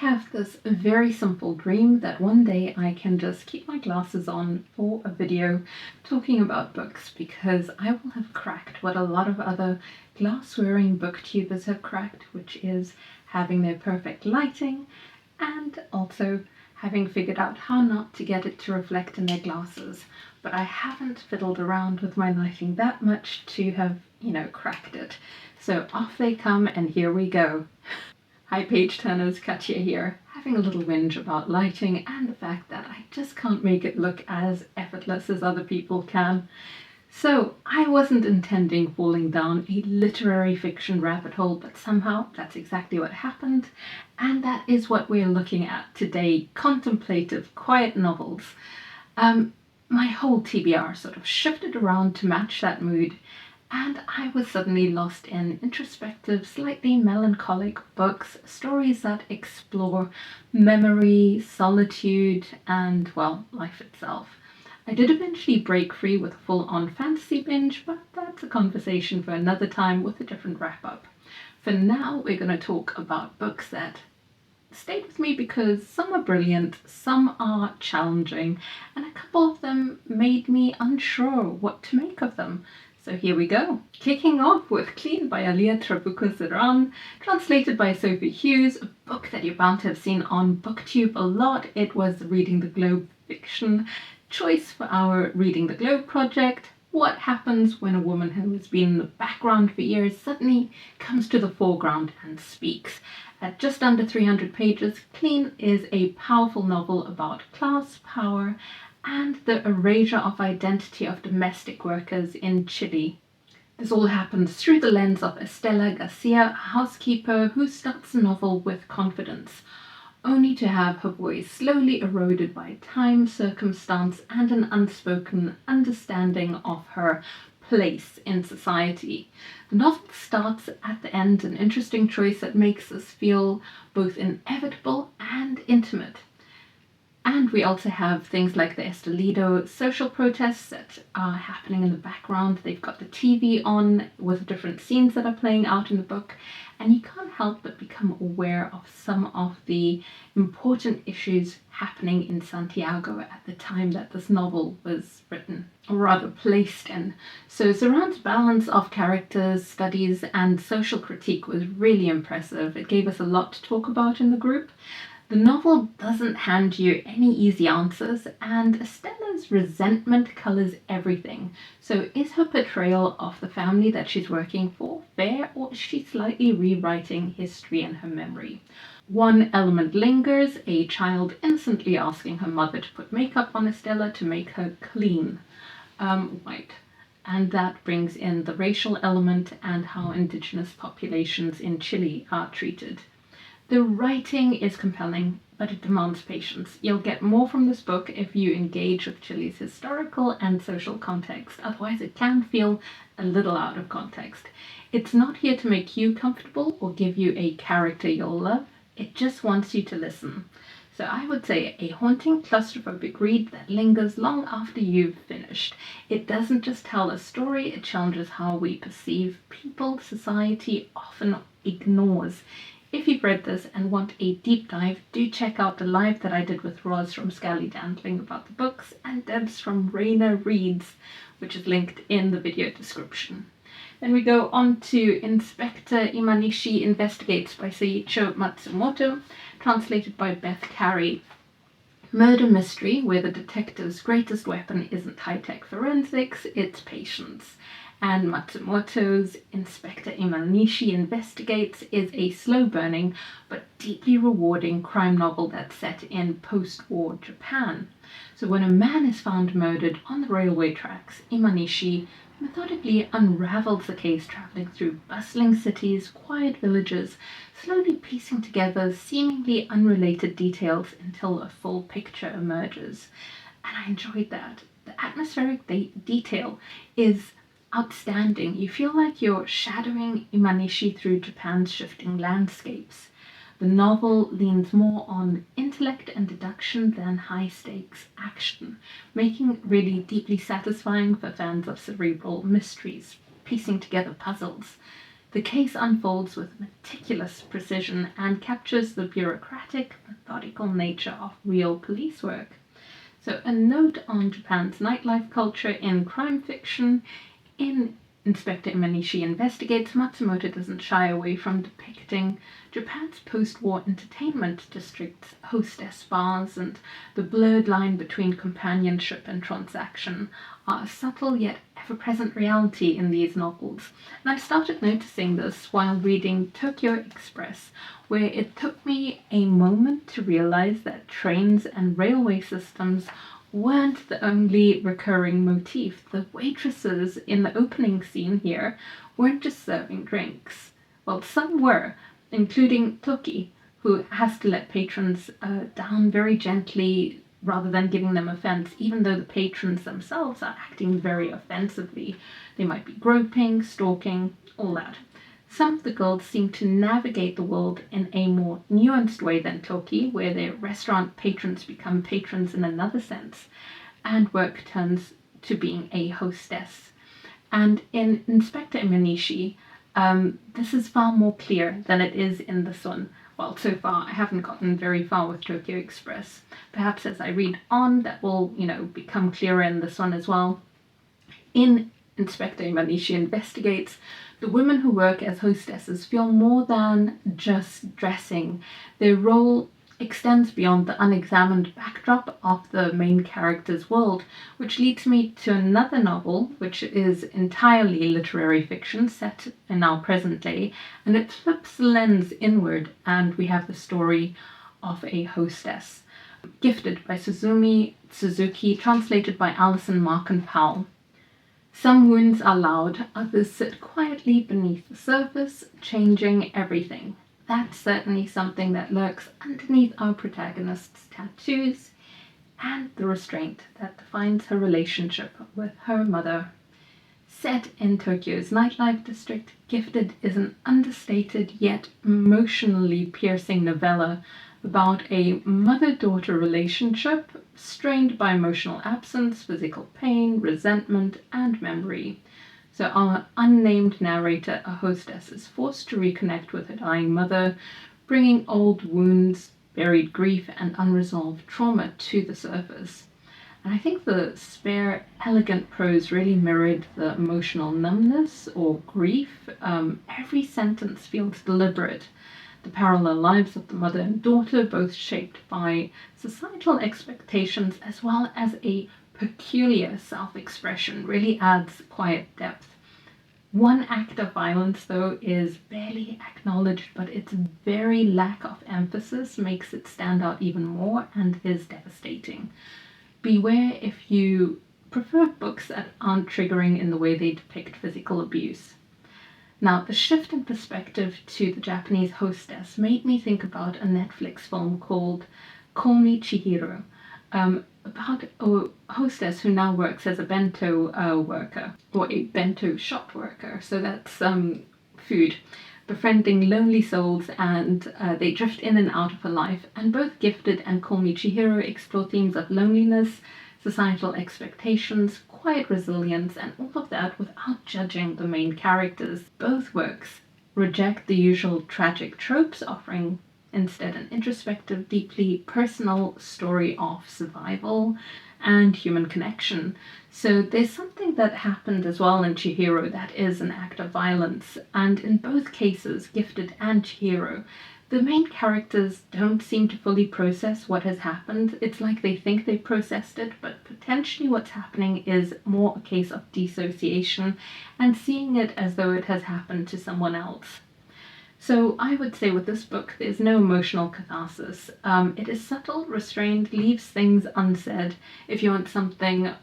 have this very simple dream that one day I can just keep my glasses on for a video talking about books, because I will have cracked what a lot of other glass-wearing booktubers have cracked, which is having their perfect lighting and also having figured out how not to get it to reflect in their glasses. But I haven't fiddled around with my lighting that much to have, cracked it. So off they come, and here we go. Hi page turners, Katja here, having a little whinge about lighting and the fact that I just can't make it look as effortless as other people can. So I wasn't intending falling down a literary fiction rabbit hole, but somehow that's exactly what happened, and that is what we're looking at today: contemplative, quiet novels. My whole TBR sort of shifted around to match that mood, and I was suddenly lost in introspective, slightly melancholic books, stories that explore memory, solitude, and, well, life itself. I did eventually break free with a full-on fantasy binge, but that's a conversation for another time with a different wrap-up. For now, we're going to talk about books that stayed with me because some are brilliant, some are challenging, and a couple of them made me unsure what to make of them. So here we go. Kicking off with Clean by Alia Trabucco Zerán, translated by Sophie Hughes, a book that you're bound to have seen on BookTube a lot. It was Reading the Globe fiction choice for our Reading the Globe project. What happens when a woman who has been in the background for years suddenly comes to the foreground and speaks? At just under 300 pages, Clean is a powerful novel about class, power, and the erasure of identity of domestic workers in Chile. This all happens through the lens of Estela Garcia, a housekeeper who starts the novel with confidence, only to have her voice slowly eroded by time, circumstance, and an unspoken understanding of her place in society. The novel starts at the end, an interesting choice that makes us feel both inevitable and intimate. And we also have things like the Estelido social protests that are happening in the background. They've got the TV on with different scenes that are playing out in the book, and you can't help but become aware of some of the important issues happening in Santiago at the time that this novel was written, or rather placed in. So Zerán's balance of characters, studies, and social critique was really impressive. It gave us a lot to talk about in the group. The novel doesn't hand you any easy answers, and Estela's resentment colours everything. So is her portrayal of the family that she's working for fair, or is she slightly rewriting history in her memory? One element lingers, a child innocently asking her mother to put makeup on Estela to make her clean white. And that brings in the racial element and how indigenous populations in Chile are treated. The writing is compelling, but it demands patience. You'll get more from this book if you engage with Chile's historical and social context, otherwise it can feel a little out of context. It's not here to make you comfortable or give you a character you'll love, it just wants you to listen. So I would say a haunting, claustrophobic read that lingers long after you've finished. It doesn't just tell a story, it challenges how we perceive people society often ignores. If you've read this and want a deep dive, do check out the live that I did with Roz from Scally Dandling about the books, and Debs from Raina Reads, which is linked in the video description. Then we go on to Inspector Imanishi Investigates by Seicho Matsumoto, translated by Beth Carey. Murder mystery where the detective's greatest weapon isn't high-tech forensics, it's patience. And Matsumoto's Inspector Imanishi Investigates is a slow-burning but deeply rewarding crime novel that's set in post-war Japan. So when a man is found murdered on the railway tracks, Imanishi methodically unravels the case, travelling through bustling cities, quiet villages, slowly piecing together seemingly unrelated details until a full picture emerges. And I enjoyed that. The atmospheric detail is outstanding. You feel like you're shadowing Imanishi through Japan's shifting landscapes. The novel leans more on intellect and deduction than high-stakes action, making it really deeply satisfying for fans of cerebral mysteries, piecing together puzzles. The case unfolds with meticulous precision and captures the bureaucratic, methodical nature of real police work. So, a note on Japan's nightlife culture in crime fiction. In Inspector Imanishi Investigates, Matsumoto doesn't shy away from depicting Japan's post-war entertainment districts, hostess bars, and the blurred line between companionship and transaction are a subtle yet ever-present reality in these novels. And I started noticing this while reading Tokyo Express, where it took me a moment to realize that trains and railway systems weren't the only recurring motif. The waitresses in the opening scene here weren't just serving drinks. Well, some were, including Toki, who has to let patrons down very gently rather than giving them offense, even though the patrons themselves are acting very offensively. They might be groping, stalking, all that. Some of the girls seem to navigate the world in a more nuanced way than Toki, where their restaurant patrons become patrons in another sense, and work turns to being a hostess. And in Inspector Imanishi, this is far more clear than it is in this one. Well, so far I haven't gotten very far with Tokyo Express. Perhaps as I read on, that will, become clearer in this one as well. In Inspector Imanishi Investigates, the women who work as hostesses feel more than just dressing. Their role extends beyond the unexamined backdrop of the main character's world, which leads me to another novel, which is entirely literary fiction set in our present day, and it flips the lens inward, and we have the story of a hostess. Gifted by Suzumi Suzuki, translated by Alison Markin Powell. Some wounds are loud, others sit quietly beneath the surface, changing everything. That's certainly something that lurks underneath our protagonist's tattoos and the restraint that defines her relationship with her mother. Set in Tokyo's nightlife district, Gifted is an understated yet emotionally piercing novella about a mother-daughter relationship strained by emotional absence, physical pain, resentment, and memory. So our unnamed narrator, a hostess, is forced to reconnect with her dying mother, bringing old wounds, buried grief, and unresolved trauma to the surface. And I think the spare, elegant prose really mirrored the emotional numbness or grief. Every sentence feels deliberate. The parallel lives of the mother and daughter, both shaped by societal expectations as well as a peculiar self-expression, really adds quiet depth. One act of violence, though, is barely acknowledged, but its very lack of emphasis makes it stand out even more and is devastating. Beware if you prefer books that aren't triggering in the way they depict physical abuse. Now, the shift in perspective to the Japanese hostess made me think about a Netflix film called Call Me Chihiro, about a hostess who now works as a bento worker, or a bento shop worker, so that's food, befriending lonely souls, and they drift in and out of her life. And both Gifted and Call Me Chihiro explore themes of loneliness, societal expectations, quiet resilience, and all of that without judging the main characters. Both works reject the usual tragic tropes, offering instead an introspective, deeply personal story of survival and human connection. So there's something that happened as well in Chihiro that is an act of violence, and in both cases, Gifted and Chihiro, the main characters don't seem to fully process what has happened. It's like they think they processed it, but potentially what's happening is more a case of dissociation and seeing it as though it has happened to someone else. So I would say with this book, there's no emotional catharsis. It is subtle, restrained, leaves things unsaid. If you want something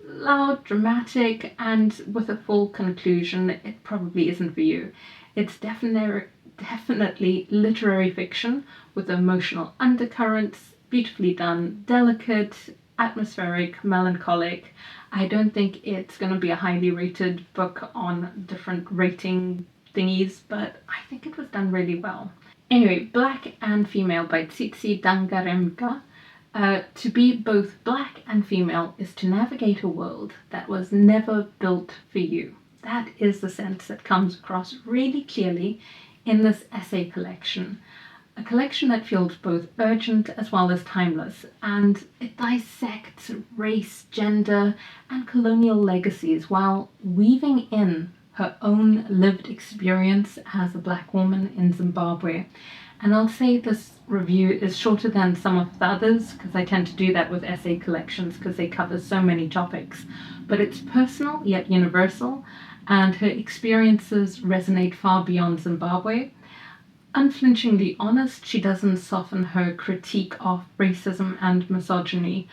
loud, dramatic, and with a full conclusion, it probably isn't for you. It's definitely literary fiction with emotional undercurrents, beautifully done, delicate, atmospheric, melancholic. I don't think it's going to be a highly rated book on different rating thingies, but I think it was done really well. Anyway, Black and Female by Tsitsi Dangarembga. To be both black and female is to navigate a world that was never built for you. that is the sense that comes across really clearly in this essay collection. A collection that feels both urgent as well as timeless, and it dissects race, gender, and colonial legacies while weaving in her own lived experience as a Black woman in Zimbabwe. And I'll say this review is shorter than some of the others, because I tend to do that with essay collections because they cover so many topics. But it's personal yet universal, and her experiences resonate far beyond Zimbabwe. Unflinchingly honest, she doesn't soften her critique of racism and misogyny.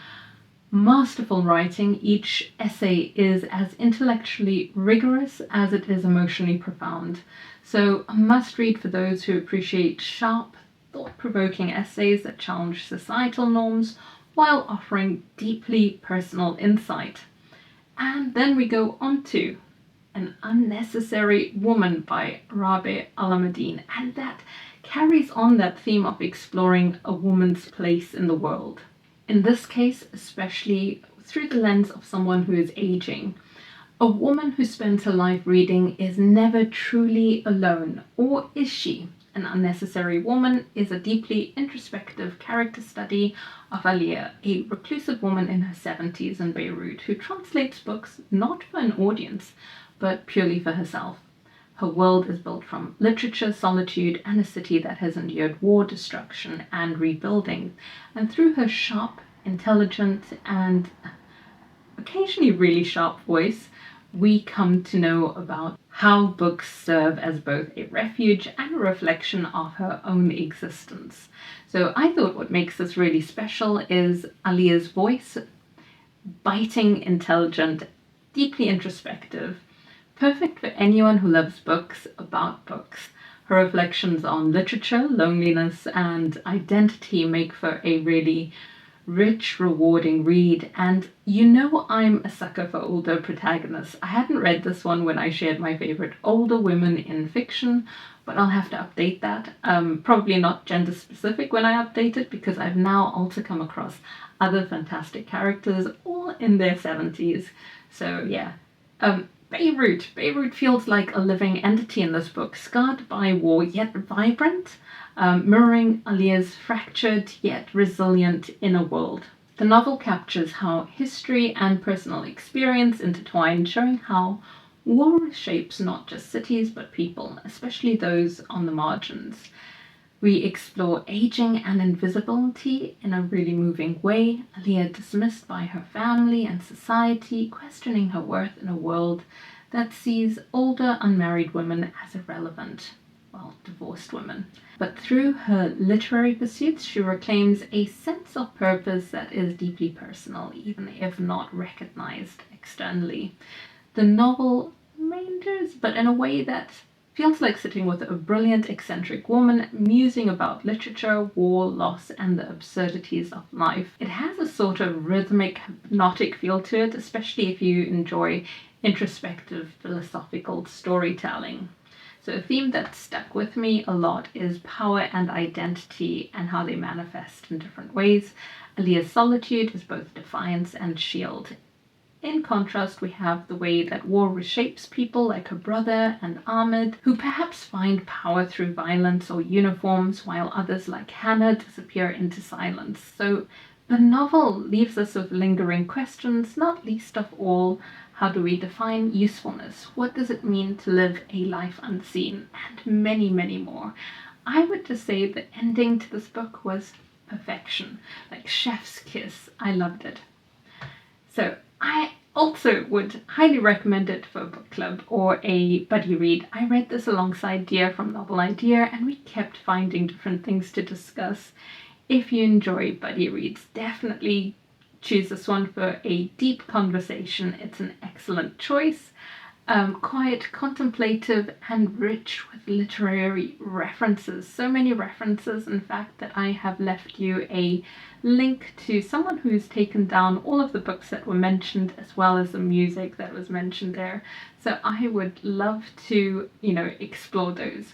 Masterful writing, each essay is as intellectually rigorous as it is emotionally profound. So a must-read for those who appreciate sharp, thought-provoking essays that challenge societal norms while offering deeply personal insight. And then we go on to An Unnecessary Woman by Rabih Alameddine, and that carries on that theme of exploring a woman's place in the world. In this case, especially through the lens of someone who is aging. A woman who spends her life reading is never truly alone, or is she? An Unnecessary Woman is a deeply introspective character study of Alia, a reclusive woman in her 70s in Beirut who translates books not for an audience, but purely for herself. Her world is built from literature, solitude, and a city that has endured war, destruction, and rebuilding. And through her sharp, intelligent, and occasionally really sharp voice, we come to know about how books serve as both a refuge and a reflection of her own existence. So I thought what makes this really special is Alia's voice, biting, intelligent, deeply introspective, perfect for anyone who loves books about books. Her reflections on literature, loneliness, and identity make for a really rich, rewarding read. And you know I'm a sucker for older protagonists. I hadn't read this one when I shared my favorite older women in fiction, but I'll have to update that. Probably not gender specific when I update it, because I've now also come across other fantastic characters, all in their 70s. So yeah. Beirut feels like a living entity in this book, scarred by war yet vibrant, mirroring Alia's fractured yet resilient inner world. The novel captures how history and personal experience intertwine, showing how war reshapes not just cities but people, especially those on the margins. We explore aging and invisibility in a really moving way, Alia dismissed by her family and society, questioning her worth in a world that sees older unmarried women as irrelevant, well, divorced women. But through her literary pursuits, she reclaims a sense of purpose that is deeply personal, even if not recognized externally. The novel meanders, but in a way that feels like sitting with a brilliant, eccentric woman musing about literature, war, loss, and the absurdities of life. It has a sort of rhythmic, hypnotic feel to it, especially if you enjoy introspective, philosophical storytelling. So a theme that stuck with me a lot is power and identity and how they manifest in different ways. Alia's solitude is both defiance and shield. In contrast, we have the way that war reshapes people like her brother and Ahmed, who perhaps find power through violence or uniforms, while others like Hannah disappear into silence. So the novel leaves us with lingering questions, not least of all, how do we define usefulness? What does it mean to live a life unseen? And many, many more. I would just say the ending to this book was perfection, like chef's kiss. I loved it. So I also would highly recommend it for a book club or a buddy read. I read this alongside Dia from Novel Idea, and we kept finding different things to discuss. If you enjoy buddy reads, definitely choose this one for a deep conversation. It's an excellent choice. Quiet, contemplative, and rich with literary references. So many references, in fact, that I have left you a link to someone who's taken down all of the books that were mentioned, as well as the music that was mentioned there. So I would love to, explore those.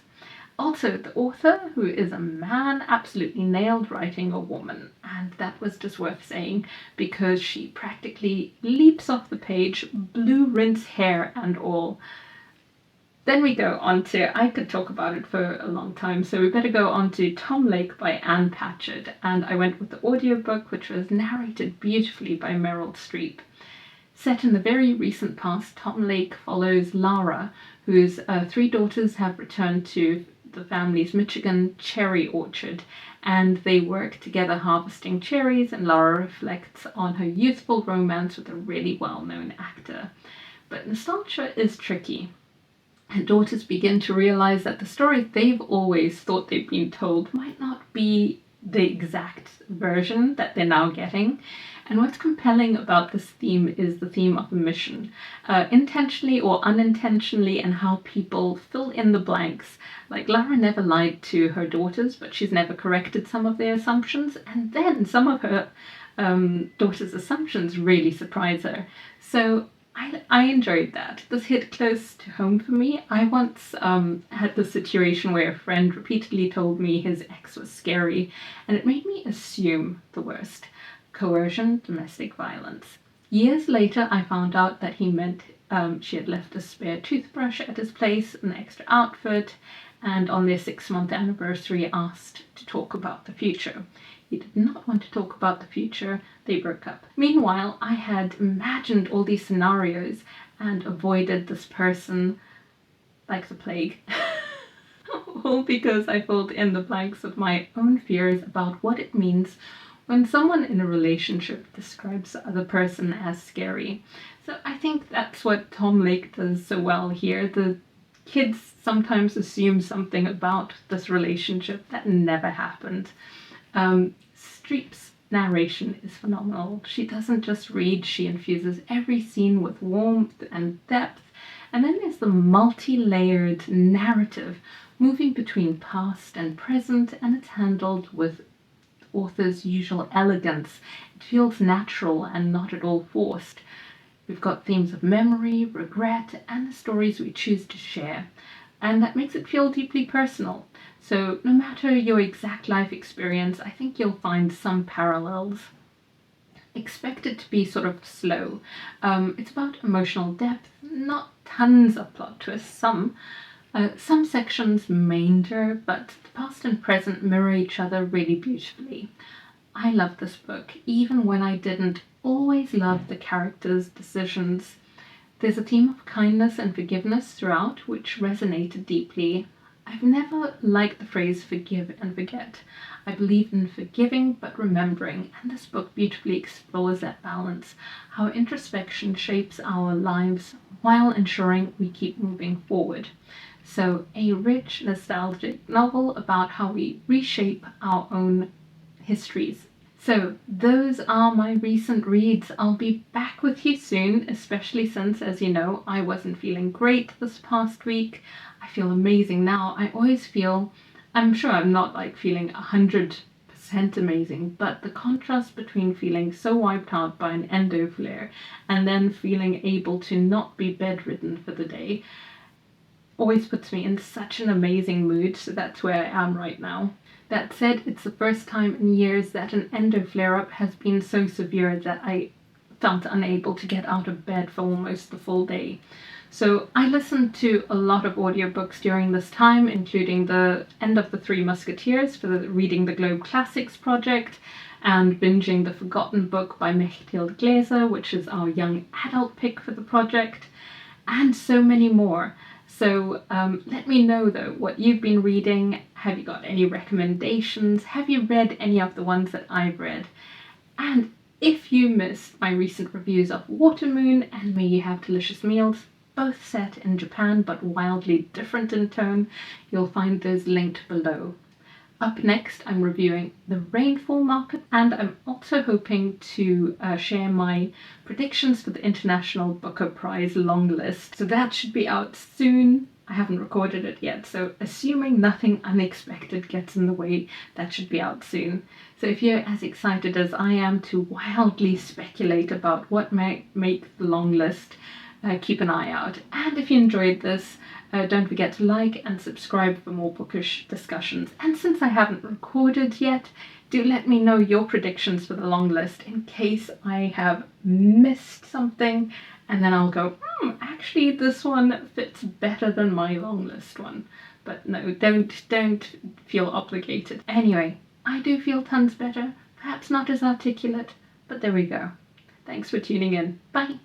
Also, the author, who is a man, absolutely nailed writing a woman, and that was just worth saying because she practically leaps off the page, blue rinse hair and all. Then we go on to, I could talk about it for a long time, so we better go on to Tom Lake by Ann Patchett. And I went with the audiobook, which was narrated beautifully by Meryl Streep. Set in the very recent past, Tom Lake follows Lara, whose 3 daughters have returned to the family's Michigan cherry orchard, and they work together harvesting cherries, and Lara reflects on her youthful romance with a really well-known actor. But nostalgia is tricky. Her daughters begin to realize that the story they've always thought they've been told might not be the exact version that they're now getting. And what's compelling about this theme is the theme of omission, intentionally or unintentionally, and how people fill in the blanks. Like, Lara never lied to her daughters, but she's never corrected some of their assumptions, and then some of her daughters' assumptions really surprise her. So I enjoyed that. This hit close to home for me. I once had the situation where a friend repeatedly told me his ex was scary, and it made me assume the worst. Coercion, domestic violence. Years later, I found out that he meant she had left a spare toothbrush at his place, an extra outfit, and on their 6-month anniversary asked to talk about the future. He did not want to talk about the future. They broke up. Meanwhile, I had imagined all these scenarios and avoided this person like the plague. All because I filled in the blanks with my own fears about what it means when someone in a relationship describes the other person as scary. So I think that's what Tom Lake does so well here. The kids sometimes assume something about this relationship that never happened. Streep's narration is phenomenal. She doesn't just read, she infuses every scene with warmth and depth. And then there's the multi-layered narrative moving between past and present, and it's handled with author's usual elegance. It feels natural and not at all forced. We've got themes of memory, regret, and the stories we choose to share. And that makes it feel deeply personal. So no matter your exact life experience, I think you'll find some parallels. Expect it to be sort of slow. It's about emotional depth, not tons of plot twists. Some sections meander, but the past and present mirror each other really beautifully. I love this book, even when I didn't always love the characters' decisions. There's a theme of kindness and forgiveness throughout, which resonated deeply. I've never liked the phrase forgive and forget. I believe in forgiving but remembering, and this book beautifully explores that balance, how introspection shapes our lives while ensuring we keep moving forward. So a rich, nostalgic novel about how we reshape our own histories. So those are my recent reads. I'll be back with you soon, especially since, as you know, I wasn't feeling great this past week. I feel amazing now. I always feel, I'm sure I'm not like feeling 100% amazing, but the contrast between feeling so wiped out by an endo flare and then feeling able to not be bedridden for the day always puts me in such an amazing mood. So that's where I am right now. That said, it's the first time in years that an endo flare-up has been so severe that I felt unable to get out of bed for almost the full day. So I listened to a lot of audiobooks during this time, including the end of The Three Musketeers for the Reading the Globe Classics project, and binging The Forgotten Book by Mechthild Glaser, which is our young adult pick for the project, and so many more. So let me know though what you've been reading. Have you got any recommendations? Have you read any of the ones that I've read? And if you missed my recent reviews of Watermoon and May You Have Delicious Meals, both set in Japan but wildly different in tone, you'll find those linked below. Up next, I'm reviewing The Rainfall Market, and I'm also hoping to share my predictions for the International Booker Prize long list. So that should be out soon. I haven't recorded it yet, so assuming nothing unexpected gets in the way, that should be out soon. So if you're as excited as I am to wildly speculate about what might make the long list, keep an eye out. And if you enjoyed this, don't forget to like and subscribe for more bookish discussions. And since I haven't recorded yet, do let me know your predictions for the long list in case I have missed something and then I'll go, actually this one fits better than my long list one. But no, don't feel obligated. Anyway, I do feel tons better, perhaps not as articulate, but there we go. Thanks for tuning in. Bye!